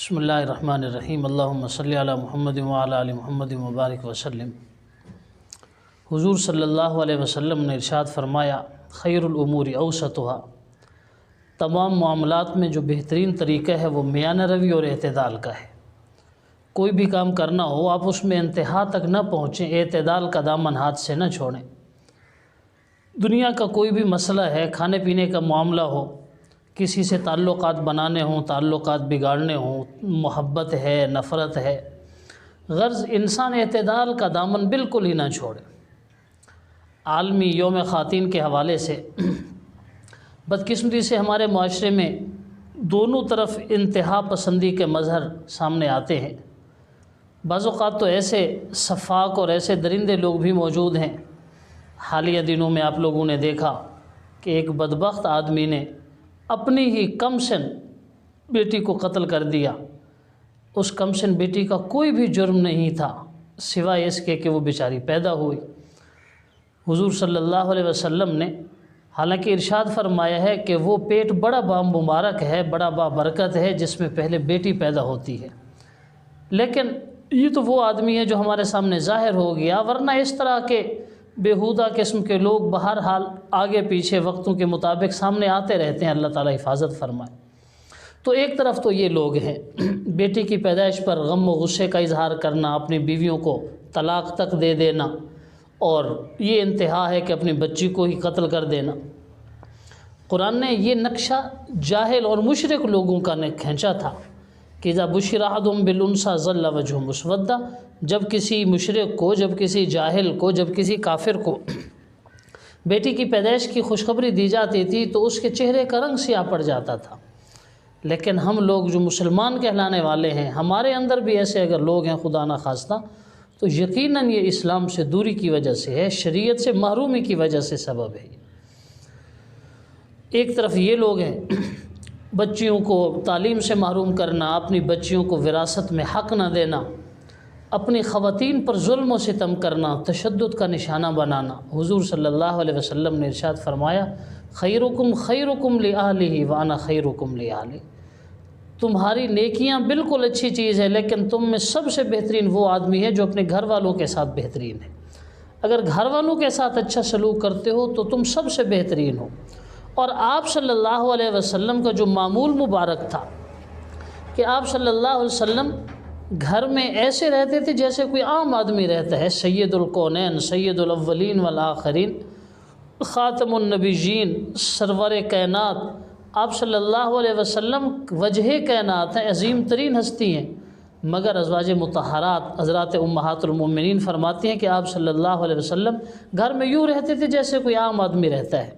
بسم اللہ الرحمن الرحیم اللہم صلی علی محمد وعلی آل محمد مبارک وسلم۔ حضور صلی اللہ علیہ وسلم نے ارشاد فرمایا، خیر الامور اوسطها، تمام معاملات میں جو بہترین طریقہ ہے وہ میانہ روی اور اعتدال کا ہے۔ کوئی بھی کام کرنا ہو آپ اس میں انتہا تک نہ پہنچیں، اعتدال کا دامن ہاتھ سے نہ چھوڑیں۔ دنیا کا کوئی بھی مسئلہ ہے، کھانے پینے کا معاملہ ہو، کسی سے تعلقات بنانے ہوں، تعلقات بگاڑنے ہوں، محبت ہے، نفرت ہے، غرض انسان اعتدال کا دامن بالکل ہی نہ چھوڑے۔ عالمی یوم خواتین کے حوالے سے بدقسمتی سے ہمارے معاشرے میں دونوں طرف انتہا پسندی کے مظہر سامنے آتے ہیں۔ بعض اوقات تو ایسے سفاک اور ایسے درندے لوگ بھی موجود ہیں۔ حالیہ دنوں میں آپ لوگوں نے دیکھا کہ ایک بدبخت آدمی نے اپنی ہی کمسن بیٹی کو قتل کر دیا۔ اس کمسن بیٹی کا کوئی بھی جرم نہیں تھا سوائے اس کے کہ وہ بیچاری پیدا ہوئی۔ حضور صلی اللہ علیہ وسلم نے حالانکہ ارشاد فرمایا ہے کہ وہ پیٹ بڑا با مبارک ہے، بڑا با برکت ہے جس میں پہلے بیٹی پیدا ہوتی ہے، لیکن یہ تو وہ آدمی ہے جو ہمارے سامنے ظاہر ہو گیا، ورنہ اس طرح کے بیہودہ قسم کے لوگ بہرحال آگے پیچھے وقتوں کے مطابق سامنے آتے رہتے ہیں۔ اللہ تعالیٰ حفاظت فرمائے۔ تو ایک طرف تو یہ لوگ ہیں، بیٹی کی پیدائش پر غم و غصے کا اظہار کرنا، اپنی بیویوں کو طلاق تک دے دینا، اور یہ انتہا ہے کہ اپنی بچی کو ہی قتل کر دینا۔ قرآن نے یہ نقشہ جاہل اور مشرک لوگوں کا کھینچا تھا کہ اذا بشر احدهم بالانثى ظل وجهه مسودا، جب کسی مشرک کو، جب کسی جاہل کو، جب کسی کافر کو بیٹی کی پیدائش کی خوشخبری دی جاتی تھی تو اس کے چہرے کا رنگ سیاہ پڑ جاتا تھا۔ لیکن ہم لوگ جو مسلمان کہلانے والے ہیں، ہمارے اندر بھی ایسے اگر لوگ ہیں خدا نہ خواستہ، تو یقیناً یہ اسلام سے دوری کی وجہ سے ہے، شریعت سے محرومی کی وجہ سے سبب ہے۔ ایک طرف یہ لوگ ہیں، بچیوں کو تعلیم سے محروم کرنا، اپنی بچیوں کو وراثت میں حق نہ دینا، اپنی خواتین پر ظلم و ستم کرنا، تشدد کا نشانہ بنانا۔ حضور صلی اللہ علیہ وسلم نے ارشاد فرمایا، خیرکم خیرکم لأہلہ وانا خیرکم لأہلی، تمہاری نیکیاں بالکل اچھی چیز ہے، لیکن تم میں سب سے بہترین وہ آدمی ہے جو اپنے گھر والوں کے ساتھ بہترین ہے۔ اگر گھر والوں کے ساتھ اچھا سلوک کرتے ہو تو تم سب سے بہترین ہو۔ اور آپ صلی اللہ علیہ وسلم کا جو معمول مبارک تھا کہ آپ صلی اللہ علیہ وسلم گھر میں ایسے رہتے تھے جیسے کوئی عام آدمی رہتا ہے، سید الکونین، سید الاولین والآخرین، خاتم النبیین، سرور کائنات، آپ صلی اللہ علیہ وسلم وجہ کائنات ہیں، عظیم ترین ہستی ہیں، مگر ازواج مطہرات حضرات امہات المومنین فرماتی ہیں کہ آپ صلی اللہ علیہ وسلم گھر میں یوں رہتے تھے جیسے کوئی عام آدمی رہتا ہے۔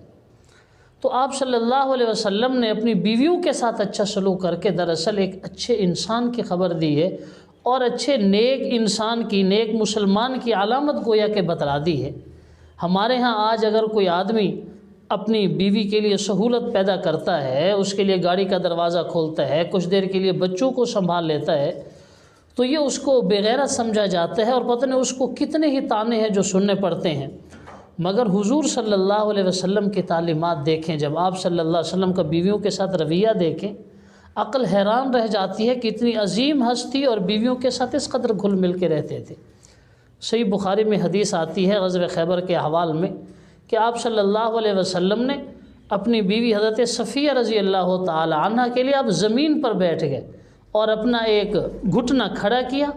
تو آپ صلی اللہ علیہ وسلم نے اپنی بیویوں کے ساتھ اچھا سلوک کر کے دراصل ایک اچھے انسان کی خبر دی ہے، اور اچھے نیک انسان کی، نیک مسلمان کی علامت گویا کہ بتلا دی ہے۔ ہمارے ہاں آج اگر کوئی آدمی اپنی بیوی کے لیے سہولت پیدا کرتا ہے، اس کے لیے گاڑی کا دروازہ کھولتا ہے، کچھ دیر کے لیے بچوں کو سنبھال لیتا ہے، تو یہ اس کو بے غیرت سمجھا جاتا ہے، اور پتہ نہیں اس کو کتنے ہی طعنے ہیں جو سننے پڑتے ہیں۔ مگر حضور صلی اللہ علیہ وسلم کی تعلیمات دیکھیں، جب آپ صلی اللہ علیہ وسلم کا بیویوں کے ساتھ رویہ دیکھیں، عقل حیران رہ جاتی ہے کہ اتنی عظیم ہستی اور بیویوں کے ساتھ اس قدر گھل مل کے رہتے تھے۔ صحیح بخاری میں حدیث آتی ہے غزوہ خیبر کے احوال میں کہ آپ صلی اللہ علیہ وسلم نے اپنی بیوی حضرت صفیہ رضی اللہ تعالی عنہ کے لیے آپ زمین پر بیٹھ گئے اور اپنا ایک گھٹنا کھڑا کیا۔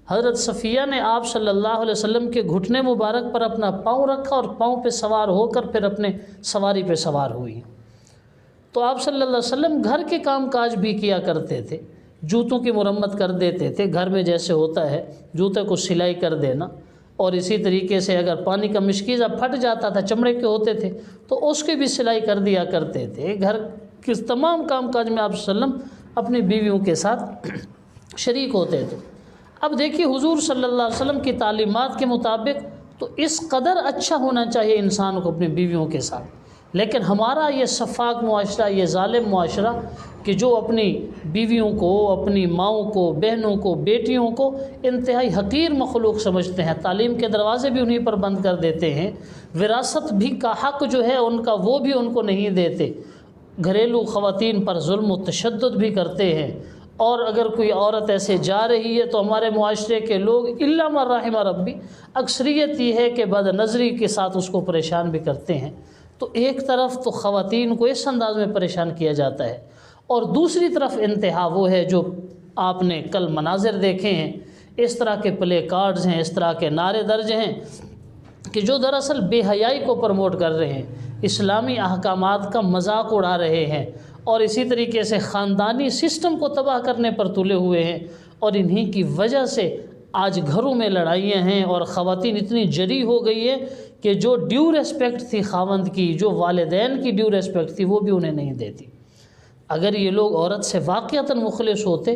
حضرت صفیہ نے آپ صلی اللہ علیہ وسلم کے گھٹنے مبارک پر اپنا پاؤں رکھا اور پاؤں پہ سوار ہو کر پھر اپنے سواری پہ سوار ہوئی۔ تو آپ صلی اللہ علیہ وسلم گھر کے کام کاج بھی کیا کرتے تھے، جوتوں کی مرمت کر دیتے تھے، گھر میں جیسے ہوتا ہے جوتے کو سلائی کر دینا، اور اسی طریقے سے اگر پانی کا مشکیزہ پھٹ جاتا تھا، چمڑے کے ہوتے تھے تو اس کی بھی سلائی کر دیا کرتے تھے۔ گھر کے تمام کام کاج میں آپ صلی اللہ علیہ وسلم اپنی بیویوں کے ساتھ شریک ہوتے تھے۔ اب دیکھیے حضور صلی اللہ علیہ وسلم کی تعلیمات کے مطابق تو اس قدر اچھا ہونا چاہیے انسان کو اپنی بیویوں کے ساتھ، لیکن ہمارا یہ سفاک معاشرہ، یہ ظالم معاشرہ کہ جو اپنی بیویوں کو، اپنی ماؤں کو، بہنوں کو، بیٹیوں کو انتہائی حقیر مخلوق سمجھتے ہیں، تعلیم کے دروازے بھی انہیں پر بند کر دیتے ہیں، وراثت بھی کا حق جو ہے ان کا وہ بھی ان کو نہیں دیتے، گھریلو خواتین پر ظلم و تشدد بھی کرتے ہیں، اور اگر کوئی عورت ایسے جا رہی ہے تو ہمارے معاشرے کے لوگ الا من رحم ربی اکثریت یہ ہے کہ بد نظری کے ساتھ اس کو پریشان بھی کرتے ہیں۔ تو ایک طرف تو خواتین کو اس انداز میں پریشان کیا جاتا ہے، اور دوسری طرف انتہا وہ ہے جو آپ نے کل مناظر دیکھے ہیں، اس طرح کے پلے کارڈز ہیں، اس طرح کے نعرے درج ہیں کہ جو دراصل بے حیائی کو پروموٹ کر رہے ہیں، اسلامی احکامات کا مذاق اڑا رہے ہیں، اور اسی طریقے سے خاندانی سسٹم کو تباہ کرنے پر تلے ہوئے ہیں۔ اور انہی کی وجہ سے آج گھروں میں لڑائیاں ہیں، اور خواتین اتنی جری ہو گئی ہے کہ جو ڈیو ریسپیکٹ تھی خاوند کی، جو والدین کی ڈیو ریسپیکٹ تھی، وہ بھی انہیں نہیں دیتی۔ اگر یہ لوگ عورت سے واقعتاً مخلص ہوتے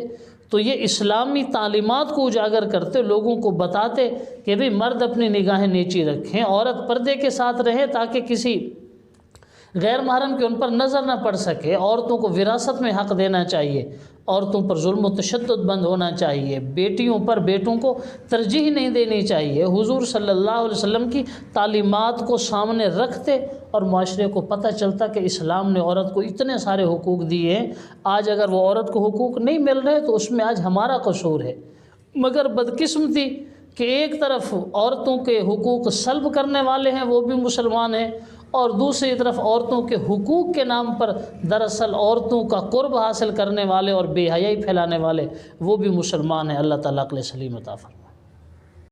تو یہ اسلامی تعلیمات کو اجاگر کرتے، لوگوں کو بتاتے کہ بھئی مرد اپنی نگاہیں نیچی رکھیں، عورت پردے کے ساتھ رہیں تاکہ کسی غیر محرم کے ان پر نظر نہ پڑ سکے، عورتوں کو وراثت میں حق دینا چاہیے، عورتوں پر ظلم و تشدد بند ہونا چاہیے، بیٹیوں پر بیٹوں کو ترجیح نہیں دینی چاہیے۔ حضور صلی اللہ علیہ وسلم کی تعلیمات کو سامنے رکھتے اور معاشرے کو پتہ چلتا کہ اسلام نے عورت کو اتنے سارے حقوق دیے ہیں، آج اگر وہ عورت کو حقوق نہیں مل رہے تو اس میں آج ہمارا قصور ہے۔ مگر بدقسمتی کہ ایک طرف عورتوں کے حقوق سلب کرنے والے ہیں وہ بھی مسلمان ہیں، اور دوسری طرف عورتوں کے حقوق کے نام پر دراصل عورتوں کا قرب حاصل کرنے والے اور بے حیائی پھیلانے والے وہ بھی مسلمان ہیں۔ اللہ تعالیٰ عقل سلیم عطا فرمائے۔